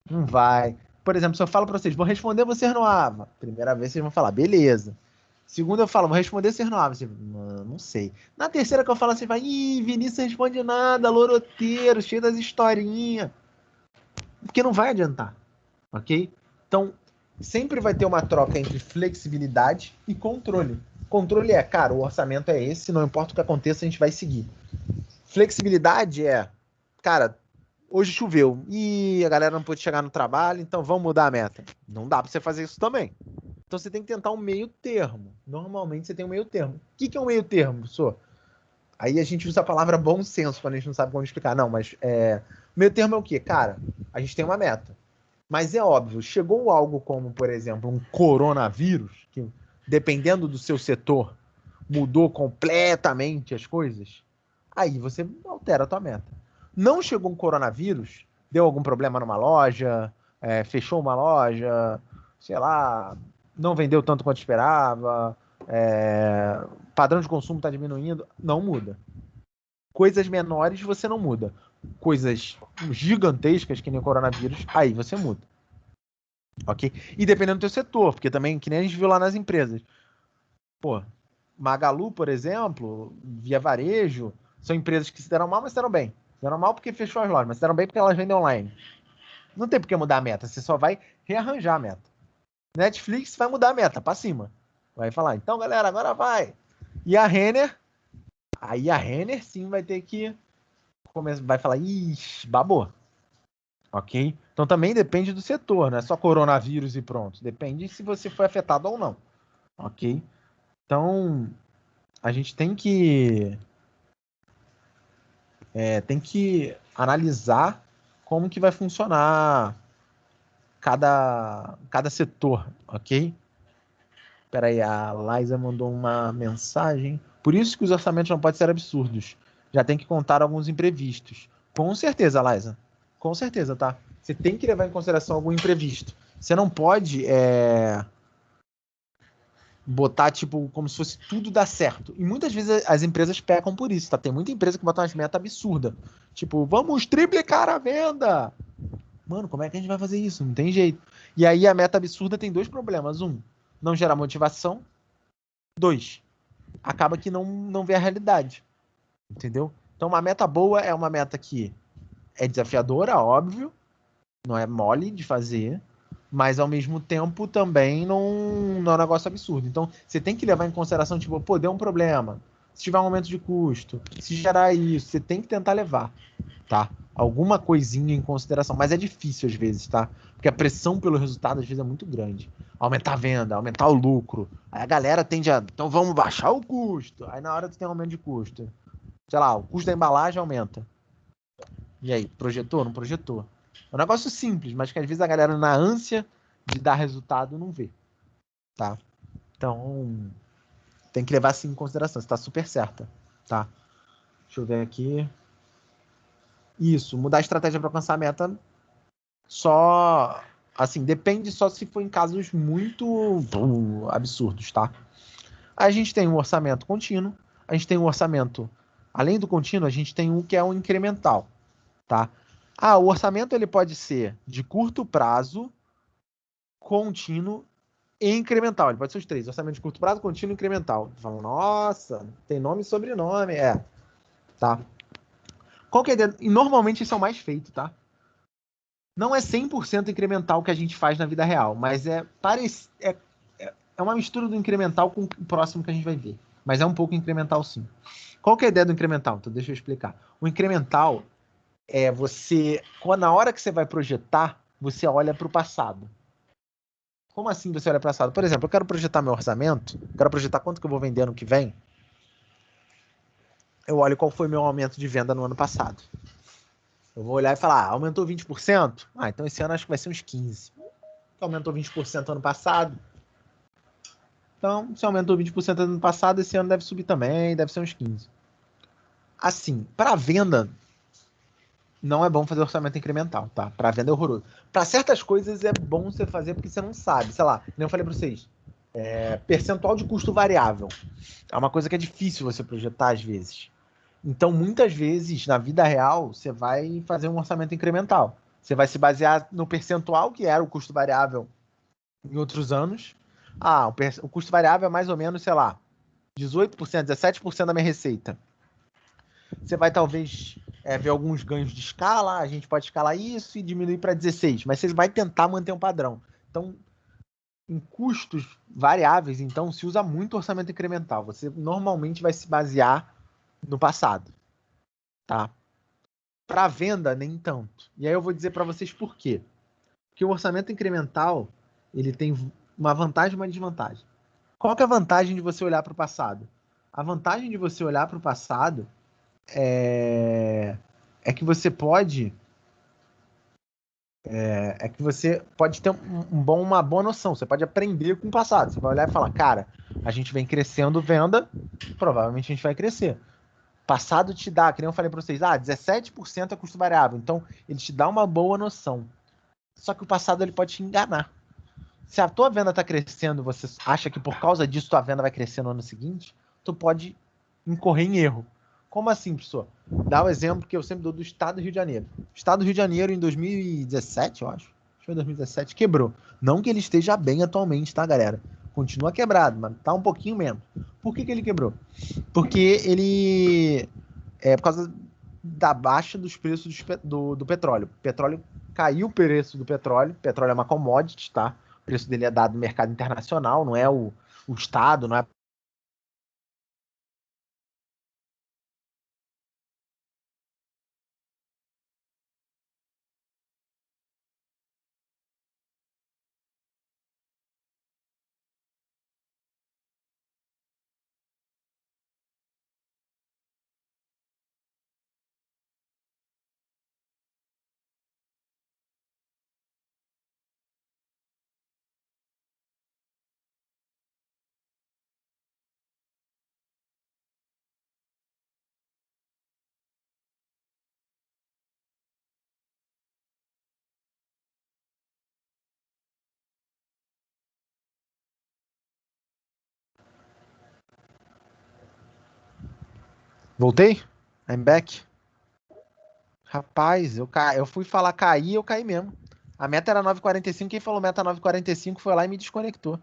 não vai. Por exemplo, se eu falo para vocês, vou responder vocês no AVA. Primeira vez vocês vão falar, beleza. Segunda eu falo, vou responder vocês no AVA. Você, não sei. Na terceira que eu falo, você vai, Vinícius responde nada, loroteiro, cheio das historinhas. Porque não vai adiantar, ok? Então, sempre vai ter uma troca entre flexibilidade e controle. Controle é, cara, o orçamento é esse, não importa o que aconteça, a gente vai seguir. Flexibilidade é, cara, hoje choveu e a galera não pôde chegar no trabalho, então vamos mudar a meta. Não dá para você fazer isso também. Então você tem que tentar um meio termo. Normalmente você tem um meio termo. O que é um meio termo, professor? Aí a gente usa a palavra bom senso quando a gente não sabe como explicar. Não, mas meio termo é o quê? Cara, a gente tem uma meta. Mas é óbvio, chegou algo como, por exemplo, um coronavírus, que dependendo do seu setor, mudou completamente as coisas, aí você altera a tua meta. Não chegou um coronavírus, deu algum problema numa loja, fechou uma loja, sei lá, não vendeu tanto quanto esperava, padrão de consumo está diminuindo, não muda. Coisas menores você não muda. Coisas gigantescas, que nem o coronavírus, aí você muda. Ok? E dependendo do teu setor, porque também, que nem a gente viu lá nas empresas. Pô, Magalu, por exemplo, Via Varejo, são empresas que se deram mal, mas se deram bem. Se deram mal porque fechou as lojas, mas se deram bem porque elas vendem online. Não tem por que mudar a meta, você só vai rearranjar a meta. Netflix vai mudar a meta para cima. Vai falar, então galera, agora vai. E a Renner, aí a Renner sim vai ter que vai falar, ixi, babou. Ok? Então também depende do setor, não é só coronavírus e pronto. Depende se você foi afetado ou não. Ok? Então, a gente tem que analisar como que vai funcionar cada setor, ok? Espera aí, a Liza mandou uma mensagem. Por isso que os orçamentos não podem ser absurdos. Já tem que contar alguns imprevistos. Com certeza, Liza. Com certeza, tá? Você tem que levar em consideração algum imprevisto. Você não pode botar, tipo, como se fosse tudo dar certo. E muitas vezes as empresas pecam por isso, tá? Tem muita empresa que bota umas metas absurdas. Tipo, vamos triplicar a venda! Mano, como é que a gente vai fazer isso? Não tem jeito. E aí a meta absurda tem dois problemas. Um, não gera motivação. Dois, acaba que não vê a realidade. Entendeu? Então uma meta boa é uma meta que é desafiadora, óbvio. Não é mole de fazer. Mas ao mesmo tempo também não é um negócio absurdo. Então você tem que levar em consideração, tipo, pô, deu um problema. Se tiver um aumento de custo, se gerar isso, você tem que tentar levar, tá? Alguma coisinha em consideração. Mas é difícil às vezes, tá? Porque a pressão pelo resultado às vezes é muito grande. Aumentar a venda, aumentar o lucro. Aí a galera tende a, então vamos baixar o custo. Aí na hora que tem um aumento de custo, sei lá, o custo da embalagem aumenta. E aí, projetou? Não projetou? É um negócio simples, mas que às vezes a galera, na ânsia de dar resultado, não vê. Tá? Então, tem que levar assim em consideração. Você tá super certa. Tá? Deixa eu ver aqui. Isso, mudar a estratégia para alcançar a meta só. Assim, depende só se for em casos muito absurdos, tá? A gente tem um orçamento contínuo, a gente tem um orçamento. Além do contínuo, a gente tem um que é um incremental, tá? O orçamento ele pode ser de curto prazo, contínuo e incremental. Ele pode ser os três: orçamento de curto prazo, contínuo e incremental. Fala, nossa, tem nome e sobrenome. Tá? Qual que é a ideia? E normalmente isso é o mais feito, tá? Não é 100% incremental que a gente faz na vida real, mas é uma mistura do incremental com o próximo que a gente vai ver. Mas é um pouco incremental, sim. Qual que é a ideia do incremental? Então, deixa eu explicar. O incremental é na hora que você vai projetar, você olha para o passado. Como assim você olha para o passado? Por exemplo, eu quero projetar meu orçamento, quero projetar quanto que eu vou vender no que vem. Eu olho qual foi meu aumento de venda no ano passado. Eu vou olhar e falar, aumentou 20%? Então esse ano acho que vai ser uns 15%. Aumentou 20% ano passado. Então, se aumentou 20% ano passado, esse ano deve subir também, deve ser uns 15%. Assim, para venda, não é bom fazer orçamento incremental, tá? Para venda é horroroso. Para certas coisas é bom você fazer porque você não sabe. Sei lá, nem eu falei para vocês. Percentual de custo variável. É uma coisa que é difícil você projetar às vezes. Então, muitas vezes, na vida real, você vai fazer um orçamento incremental. Você vai se basear no percentual que era o custo variável em outros anos. O custo variável é mais ou menos, sei lá, 18%, 17% da minha receita. Você vai talvez ver alguns ganhos de escala, a gente pode escalar isso e diminuir para 16%, mas você vai tentar manter um padrão. Então, em custos variáveis, então, se usa muito orçamento incremental. Você normalmente vai se basear no passado, tá? Para venda, nem tanto. E aí eu vou dizer para vocês por quê. Porque o orçamento incremental, ele tem uma vantagem e uma desvantagem. Qual que é a vantagem de você olhar para o passado? A vantagem de você olhar para o passado é que você pode ter uma boa noção. Você pode aprender com o passado. Você vai olhar e falar, cara, a gente vem crescendo venda, provavelmente a gente vai crescer. Passado te dá, que nem eu falei para vocês, 17% é custo variável. Então, ele te dá uma boa noção. Só que o passado ele pode te enganar. Se a tua venda está crescendo, você acha que por causa disso tua venda vai crescer no ano seguinte, tu pode incorrer em erro. Como assim, professor? Dá o exemplo que eu sempre dou do estado do Rio de Janeiro. O estado do Rio de Janeiro, em 2017, eu acho que foi 2017, quebrou. Não que ele esteja bem atualmente, tá, galera? Continua quebrado, mas tá um pouquinho menos. Por que ele quebrou? Porque ele... por causa da baixa dos preços do petróleo. Petróleo caiu o preço do petróleo. Petróleo é uma commodity, tá? O preço dele é dado no mercado internacional, não é o Estado, não é. Voltei? I'm back. Rapaz, eu fui falar cair, eu caí mesmo. A meta era 9,45. Quem falou meta 9,45 foi lá e me desconectou.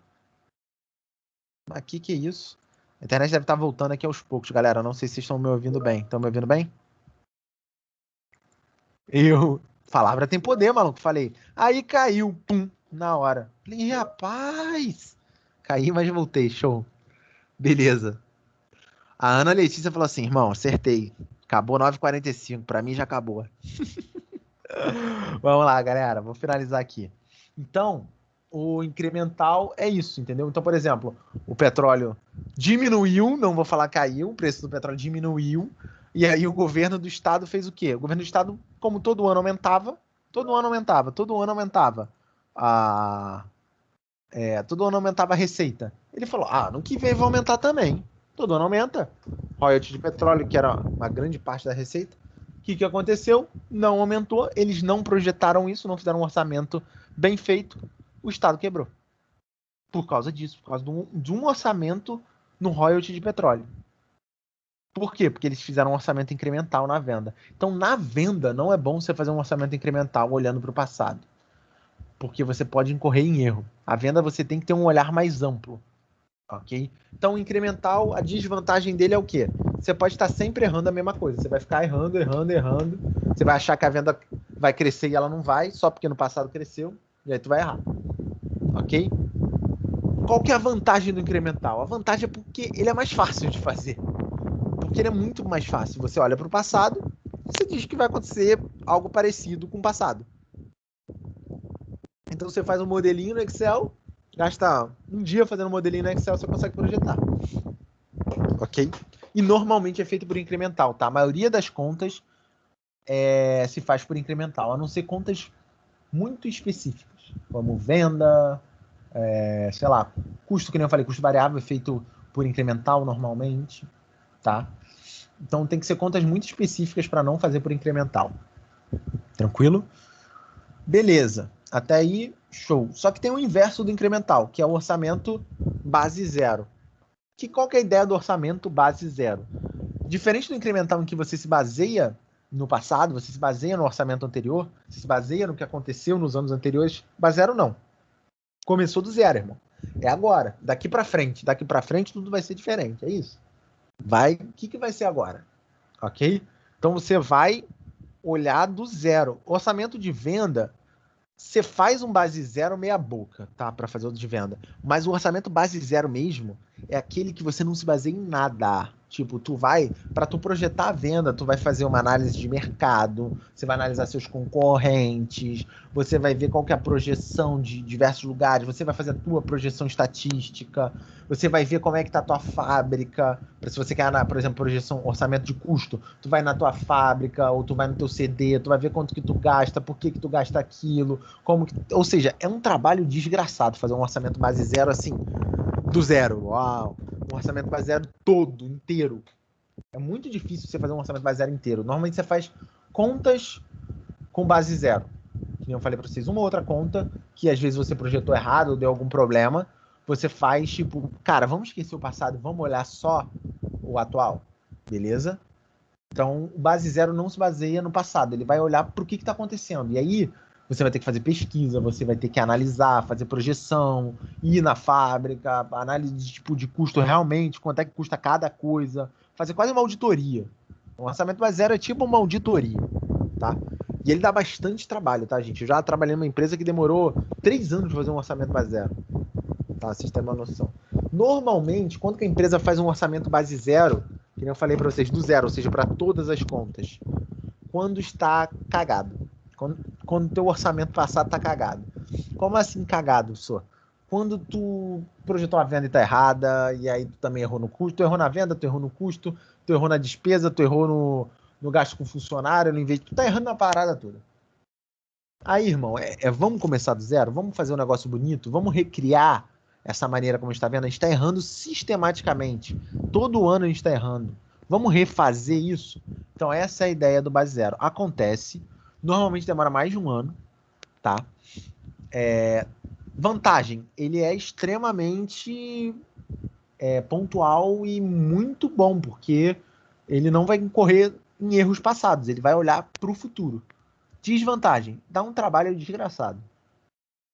Mas que é isso? A internet deve estar voltando aqui aos poucos, galera. Não sei se vocês estão me ouvindo bem. Estão me ouvindo bem? Palavra tem poder, maluco. Falei. Aí caiu, pum, na hora. Falei, rapaz. Caí, mas voltei. Show. Beleza. A Ana Letícia falou assim, irmão, acertei. Acabou 9,45. Pra mim já acabou. Vamos lá, galera. Vou finalizar aqui. Então, o incremental é isso, entendeu? Então, por exemplo, o petróleo diminuiu, não vou falar caiu, o preço do petróleo diminuiu, e aí o governo do estado fez o quê? O governo do estado, como todo ano aumentava, todo ano aumentava todo ano aumentava a receita. Ele falou, no que vem vai aumentar também. Todo ano aumenta. Royalties de petróleo, que era uma grande parte da receita. O que aconteceu? Não aumentou, eles não projetaram isso, não fizeram um orçamento bem feito, o Estado quebrou. Por causa disso, por causa de um orçamento no royalty de petróleo. Por quê? Porque eles fizeram um orçamento incremental na venda. Então, na venda, não é bom você fazer um orçamento incremental olhando para o passado. Porque você pode incorrer em erro. A venda você tem que ter um olhar mais amplo. Ok? Então, o incremental, a desvantagem dele é o quê? Você pode estar sempre errando a mesma coisa. Você vai ficar errando. Você vai achar que a venda vai crescer e ela não vai, só porque no passado cresceu, e aí tu vai errar. Ok? Qual que é a vantagem do incremental? A vantagem é porque ele é mais fácil de fazer. Porque ele é muito mais fácil. Você olha para o passado, você diz que vai acontecer algo parecido com o passado. Então você faz um modelinho no Excel, gasta um dia fazendo um modelinho no Excel, você consegue projetar. Ok? E normalmente é feito por incremental, tá? A maioria das contas se faz por incremental, a não ser contas muito específicas, como venda, sei lá, custo, que nem eu falei, custo variável é feito por incremental normalmente, tá? Então tem que ser contas muito específicas para não fazer por incremental. Tranquilo? Beleza. Até aí, show. Só que tem o inverso do incremental, que é o orçamento base zero. Qual que é a ideia do orçamento base zero? Diferente do incremental em que você se baseia no passado, você se baseia no orçamento anterior, você se baseia no que aconteceu nos anos anteriores, base zero não. Começou do zero, irmão. É agora. Daqui para frente. Daqui para frente tudo vai ser diferente. É isso. O que vai ser agora? Ok? Então você vai olhar do zero. Orçamento de venda, você faz um base zero meia boca, tá? Para fazer o de venda. Mas o orçamento base zero mesmo é aquele que você não se baseia em nada. Tipo, para tu projetar a venda, tu vai fazer uma análise de mercado, você vai analisar seus concorrentes, você vai ver qual que é a projeção de diversos lugares, você vai fazer a tua projeção estatística, você vai ver como é que tá a tua fábrica, se você quer, por exemplo, projeção, orçamento de custo, tu vai na tua fábrica, ou tu vai no teu CD, tu vai ver quanto que tu gasta, por que tu gasta aquilo, ou seja, é um trabalho desgraçado fazer um orçamento base zero assim, do zero. Uau! Um orçamento base zero todo, inteiro. É muito difícil você fazer um orçamento base zero inteiro. Normalmente você faz contas com base zero. Que eu falei para vocês, uma outra conta que às vezes você projetou errado ou deu algum problema, você faz tipo, cara, vamos esquecer o passado, vamos olhar só o atual. Beleza? Então, o base zero não se baseia no passado, ele vai olhar para o que está acontecendo. E aí, você vai ter que fazer pesquisa, você vai ter que analisar, fazer projeção, ir na fábrica, análise de tipo de custo realmente, quanto é que custa cada coisa, fazer quase uma auditoria. O orçamento base zero é tipo uma auditoria, tá? E ele dá bastante trabalho, tá, gente? Eu já trabalhei numa empresa que demorou 3 anos para fazer um orçamento base zero. Tá? Vocês têm uma noção. Normalmente, quando que a empresa faz um orçamento base zero, que nem eu falei para vocês, do zero, ou seja, para todas as contas, quando está cagado. Quando o teu orçamento passado está cagado. Como assim cagado, só? Quando tu projetou a venda e tá errada, e aí tu também errou no custo, tu errou na venda, tu errou no custo, tu errou na despesa, tu errou no gasto com funcionário, no invés, tu tá errando na parada toda. Aí, irmão, vamos começar do zero? Vamos fazer um negócio bonito? Vamos recriar essa maneira como a gente está vendo? A gente está errando sistematicamente. Todo ano a gente está errando. Vamos refazer isso? Então, essa é a ideia do base zero. Acontece, normalmente demora mais de um ano, tá? Vantagem, ele é extremamente pontual e muito bom, porque ele não vai incorrer em erros passados, ele vai olhar para o futuro. Desvantagem, dá um trabalho desgraçado.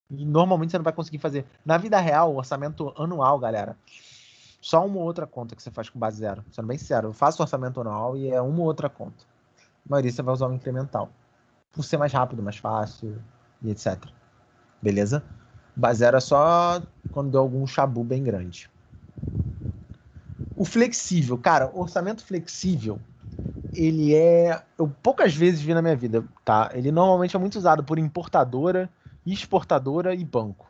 E normalmente você não vai conseguir fazer. Na vida real, o orçamento anual, galera, só uma ou outra conta que você faz com base zero. Sendo bem sincero, eu faço orçamento anual e é uma ou outra conta. A maioria você vai usar o incremental. Por ser mais rápido, mais fácil e etc. Beleza? Base zero é só quando deu algum chabu bem grande. O flexível. Cara, orçamento flexível, ele eu poucas vezes vi na minha vida, tá? Ele normalmente é muito usado por importadora, exportadora e banco.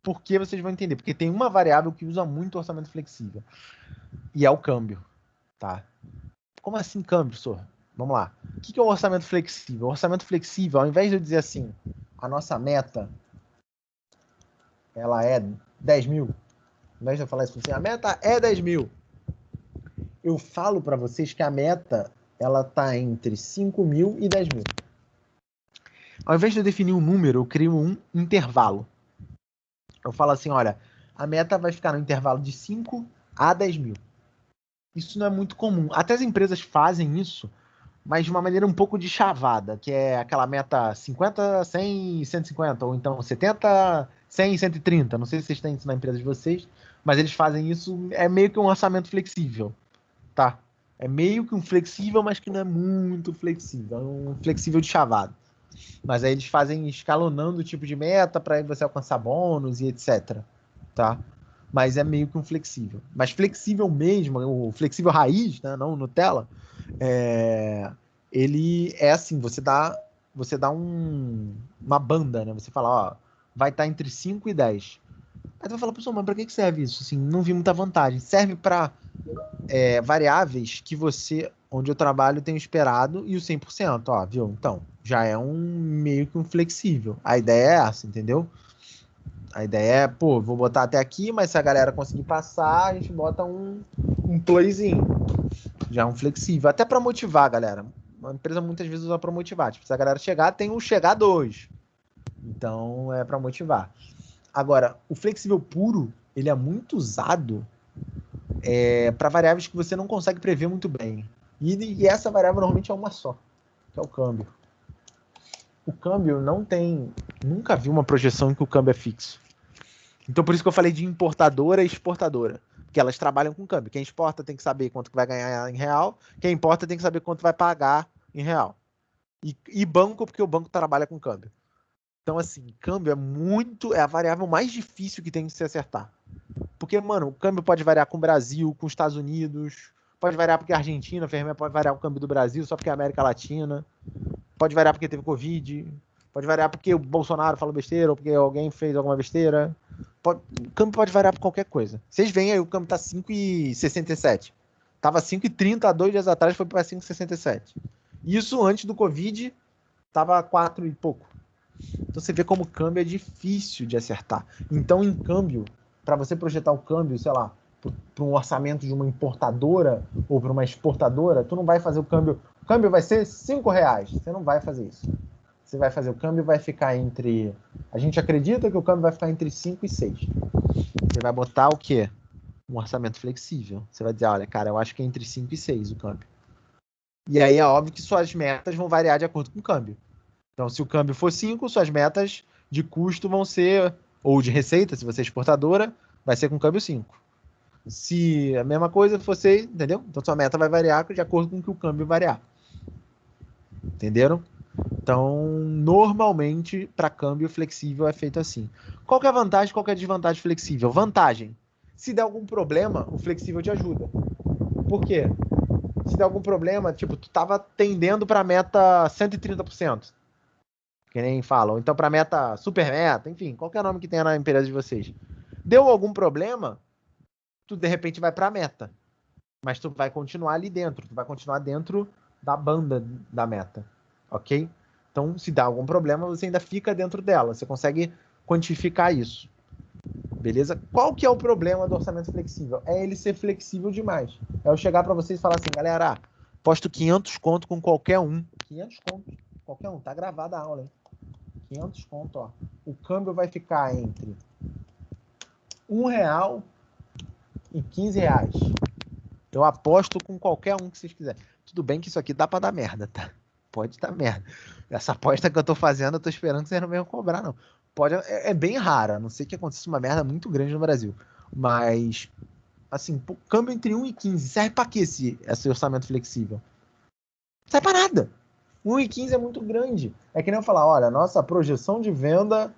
Por que vocês vão entender? Porque tem uma variável que usa muito orçamento flexível. E é o câmbio, tá? Como assim câmbio, senhor? Vamos lá. O que é o orçamento flexível? O orçamento flexível, ao invés de eu dizer assim, a nossa meta, ela é 10 mil. Ao invés de eu falar isso assim, a meta é 10 mil. Eu falo para vocês que a meta, ela tá entre 5 mil e 10 mil. Ao invés de eu definir um número, eu crio um intervalo. Eu falo assim, olha, a meta vai ficar no intervalo de 5 a 10 mil. Isso não é muito comum. Até as empresas fazem isso, mas de uma maneira um pouco de chavada, que é aquela meta 50, 100 e 150, ou então 70, 100 e 130. Não sei se vocês têm isso na empresa de vocês, mas eles fazem isso, é meio que um orçamento flexível, tá? É meio que um flexível, mas que não é muito flexível. É um flexível de chavada. Mas aí eles fazem escalonando o tipo de meta para você alcançar bônus e etc. Tá? Mas é meio que um flexível. Mas flexível mesmo, o flexível raiz, né, não Nutella, ele é assim, você dá uma banda, né? Você fala, ó, vai estar entre 5 e 10. Aí tu vai falar, pessoal, mas para que serve isso? Assim, não vi muita vantagem. Serve para variáveis que onde eu trabalho, tenho esperado e o 100%, ó, viu? Então, já é meio que um flexível. A ideia é essa, entendeu? A ideia é, vou botar até aqui, mas se a galera conseguir passar, a gente bota um playzinho. Já é um flexível. Até para motivar, galera. a empresa muitas vezes usa para motivar. Tipo, se a galera chegar, tem o chegar 2. Então, é para motivar. Agora, o flexível puro, ele é muito usado para variáveis que você não consegue prever muito bem. E essa variável normalmente é uma só, que é o câmbio. O câmbio não tem... Nunca vi uma projeção em que o câmbio é fixo. Então, por isso que eu falei de importadora e exportadora. Porque elas trabalham com câmbio. Quem exporta tem que saber quanto que vai ganhar em real. Quem importa tem que saber quanto vai pagar em real. E banco, porque o banco trabalha com câmbio. Então, assim, câmbio é a variável mais difícil que tem de se acertar. Porque, mano, o câmbio pode variar com o Brasil, com os Estados Unidos, pode variar porque a Argentina, pode variar o câmbio do Brasil só porque é América Latina, pode variar porque teve Covid, pode variar porque o Bolsonaro falou besteira ou porque alguém fez alguma besteira. O câmbio pode variar por qualquer coisa. Vocês veem aí, o câmbio tá 5,67. Tava 5,30 há 2 dias atrás, foi para 5,67. Isso antes do Covid, tava 4 e pouco. Então você vê como o câmbio é difícil de acertar. Então, em câmbio, para você projetar o câmbio, sei lá, para um orçamento de uma importadora ou para uma exportadora, tu não vai fazer o câmbio vai ser R$5. Você não vai fazer isso. Você vai fazer o câmbio, vai ficar entre... A gente acredita que o câmbio vai ficar entre 5 e 6. Você vai botar o quê? Um orçamento flexível. Você vai dizer, olha, cara, eu acho que é entre 5 e 6 o câmbio. E aí é óbvio que suas metas vão variar de acordo com o câmbio. Então, se o câmbio for 5, suas metas de custo vão ser, ou de receita, se você é exportadora, vai ser com câmbio 5. Se a mesma coisa for ser, entendeu? Então, sua meta vai variar de acordo com o que o câmbio variar. Entenderam? Então, normalmente, para câmbio flexível é feito assim. Qual que é a vantagem, qual que é a desvantagem flexível? Vantagem. Se der algum problema, o flexível te ajuda. Por quê? Se der algum problema, tipo, tu tava tendendo para a meta 130%. Que nem falam. Então, para meta, super meta, enfim, qualquer nome que tenha na empresa de vocês. Deu algum problema, tu de repente vai para a meta. Mas tu vai continuar ali dentro. Tu vai continuar dentro da banda da meta. Ok? Então, se dá algum problema, você ainda fica dentro dela. Você consegue quantificar isso. Beleza? Qual que é o problema do orçamento flexível? É ele ser flexível demais. É eu chegar para vocês e falar assim, galera, posto 500 conto com qualquer um. 500 conto, qualquer um. Tá gravada a aula, hein? 500 conto, ó. O câmbio vai ficar entre R$1 e R$15. Eu aposto com qualquer um que vocês quiserem. Tudo bem que isso aqui dá pra dar merda, tá? Pode dar merda. Essa aposta que eu tô fazendo, eu tô esperando que vocês não venham cobrar, não. Pode, é bem rara, a não ser que aconteça uma merda muito grande no Brasil. Mas, assim, câmbio entre 1 e 15, serve pra quê esse orçamento flexível? Não serve pra nada. 1 e 15 é muito grande. É que nem eu falar, olha, nossa projeção de venda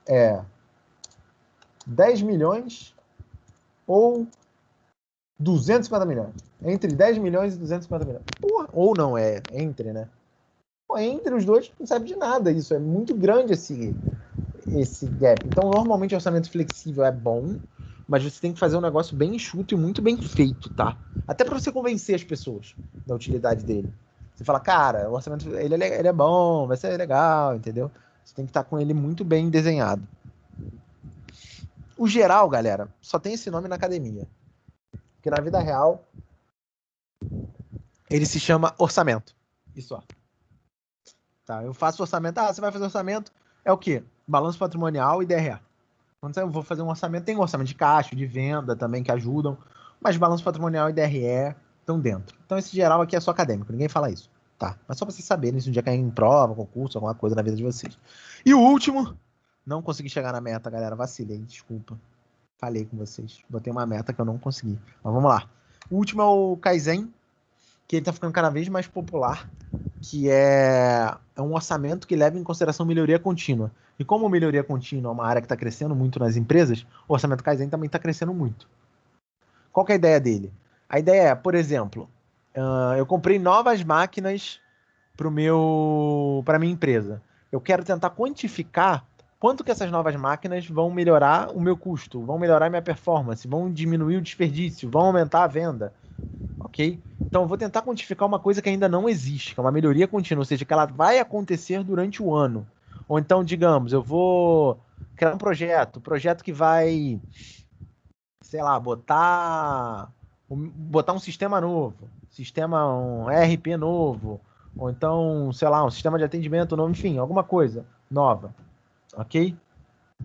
é 10 milhões ou 250 milhões. Entre 10 milhões e 250 milhões. Porra, ou não, é entre, né? Pô, entre os dois não serve de nada isso. É muito grande esse gap. Então, normalmente, o orçamento flexível é bom, mas você tem que fazer um negócio bem enxuto e muito bem feito, tá? Até para você convencer as pessoas da utilidade dele. Você fala, cara, o orçamento ele é bom, vai ser legal, entendeu? Você tem que estar com ele muito bem desenhado. O geral, galera, só tem esse nome na academia. Porque na vida real, ele se chama orçamento. Isso, ó. Tá, eu faço orçamento. Ah, você vai fazer orçamento? É o quê? Balanço patrimonial e DRE. Quando eu vou fazer um orçamento, tem um orçamento de caixa, de venda também que ajudam. Mas balanço patrimonial e DRE estão dentro. Então esse geral aqui é só acadêmico, ninguém fala isso. Tá, mas só pra vocês saberem se um dia cair em prova, concurso, alguma coisa na vida de vocês. E o último, não consegui chegar na meta, galera. Vacilei, desculpa. Falei com vocês. Botei uma meta que eu não consegui. Mas vamos lá. O último é o Kaizen, que ele tá ficando cada vez mais popular, que é um orçamento que leva em consideração melhoria contínua. E como melhoria contínua é uma área que está crescendo muito nas empresas, o orçamento Kaizen também está crescendo muito. Qual que é a ideia dele? A ideia é, por exemplo, eu comprei novas máquinas para minha empresa. Eu quero tentar quantificar quanto que essas novas máquinas vão melhorar o meu custo, vão melhorar a minha performance, vão diminuir o desperdício, vão aumentar a venda. Ok? Então, eu vou tentar quantificar uma coisa que ainda não existe, que é uma melhoria contínua, ou seja, que ela vai acontecer durante o ano. Ou então, digamos, eu vou criar um projeto que vai, sei lá, botar um sistema novo, um ERP novo, ou então, sei lá, um sistema de atendimento novo, enfim, alguma coisa nova, ok?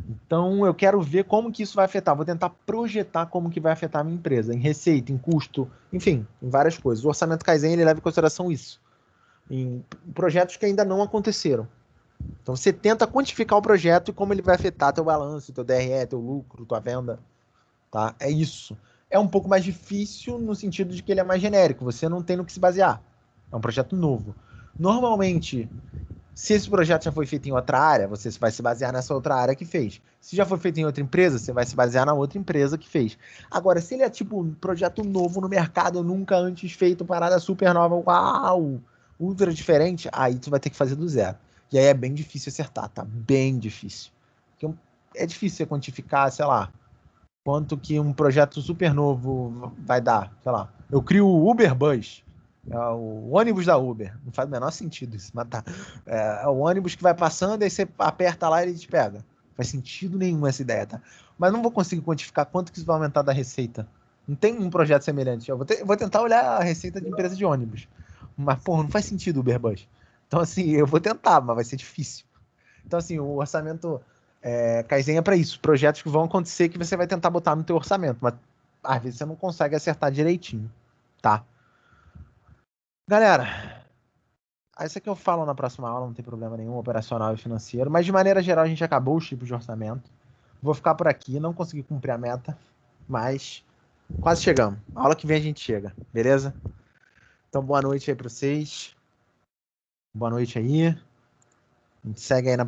Então, eu quero ver como que isso vai afetar. Vou tentar projetar como que vai afetar a minha empresa, em receita, em custo, enfim, em várias coisas. O orçamento Kaizen, ele leva em consideração isso, em projetos que ainda não aconteceram. Então, você tenta quantificar o projeto e como ele vai afetar teu balanço, teu DRE, teu lucro, tua venda, tá? É isso. É um pouco mais difícil no sentido de que ele é mais genérico, você não tem no que se basear. É um projeto novo. Normalmente, se esse projeto já foi feito em outra área, você vai se basear nessa outra área que fez. Se já foi feito em outra empresa, você vai se basear na outra empresa que fez. Agora, se ele é tipo um projeto novo no mercado, nunca antes feito, parada super nova, uau, ultra diferente, aí tu vai ter que fazer do zero. E aí é bem difícil acertar, tá? Bem difícil. Porque é difícil você quantificar, sei lá, quanto que um projeto super novo vai dar. Sei lá, eu crio o Uber Bus. É o ônibus da Uber. Não faz o menor sentido isso, mas tá. É o ônibus que vai passando, aí você aperta lá e ele te pega. Não faz sentido nenhum essa ideia, tá? Mas não vou conseguir quantificar quanto que isso vai aumentar da receita. Não tem um projeto semelhante. Eu vou tentar olhar a receita de empresa de ônibus. Mas, pô, não faz sentido o Uber Bus. Então, assim, eu vou tentar, mas vai ser difícil. Então, assim, o orçamento Kaizen é para isso. Projetos que vão acontecer que você vai tentar botar no teu orçamento, mas às vezes você não consegue acertar direitinho, tá? Galera, isso aqui eu falo na próxima aula, não tem problema nenhum, operacional e financeiro, mas de maneira geral a gente acabou os tipos de orçamento. Vou ficar por aqui, não consegui cumprir a meta, mas quase chegamos. A aula que vem a gente chega, beleza? Então boa noite aí para vocês. Boa noite aí. A gente segue aí na